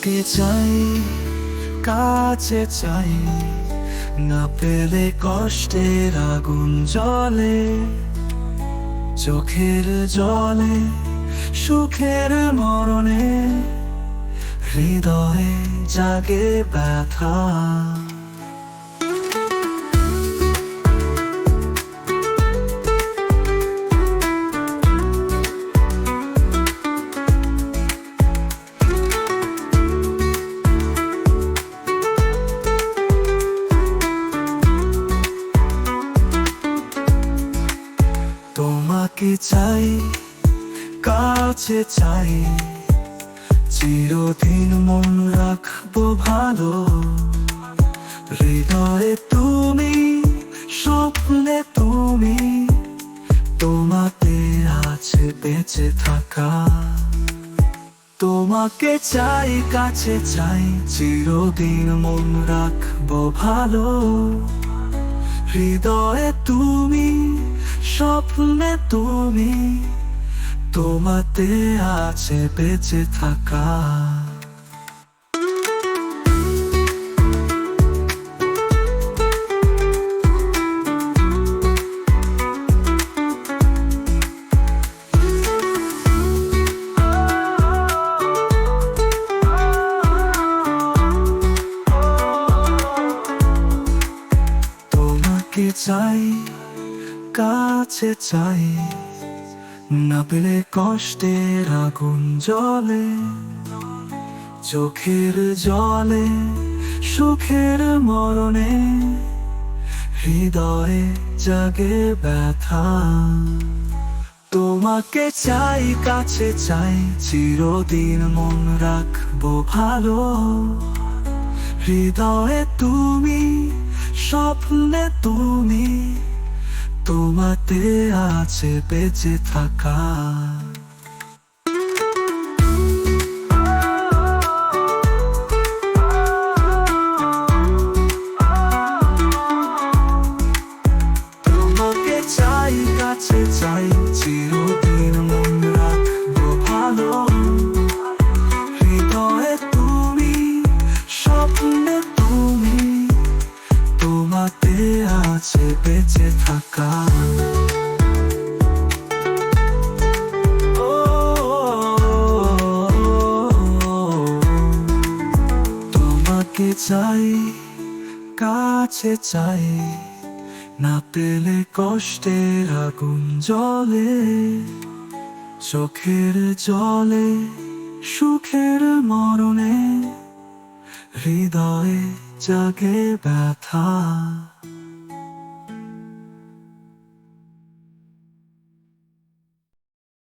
তোমাকে চাই, কাছে চাই, না পেলে কষ্টের আগুন জ্বলে, চোখের জলে সুখের মরণে, হৃদয়ে জাগে ব্যথা। তোমাকে চাই, কাছে চাই, চিরদিন মন রাখবো ভালো, হৃদয়ে তুমি, স্বপ্নে তুমি, তোমাতে আছে বেঁচে থাকা। তোমাকে চাই, কাছে চাই, চিরদিন মন রাখবো ভালো, হৃদয়ে তুমি, স্বপ্নে তুমি, তোমাতে আছে বেঁচে থাকা। তোমাকে চাই, কাছে চাই, না পেলে কষ্টের আগুন জ্বলে, চোখের জলে সুখের মরণে, হৃদয়ে জাগে ব্যথা। তোমাকে চাই, কাছে চাই, চিরদিন মন রাখবো ভালো, হৃদয়ে তুমি, স্বপ্নে তুমি, তোমাতে আছে বেঁচে থাকা। তোমাকে চাই, কাছে চাই, চিরদিন মন রাখবো ভালো, হৃদয়ে তুমি, স্বপ্নে তুমি, তোমাতে আছে বেঁচে থাকা। তোমাকে চাই, কাছে চাই, না পেলে কষ্টের আগুন জ্বলে, চোখের জলে সুখের মরণে, হৃদয়ে জাগে ব্যথা।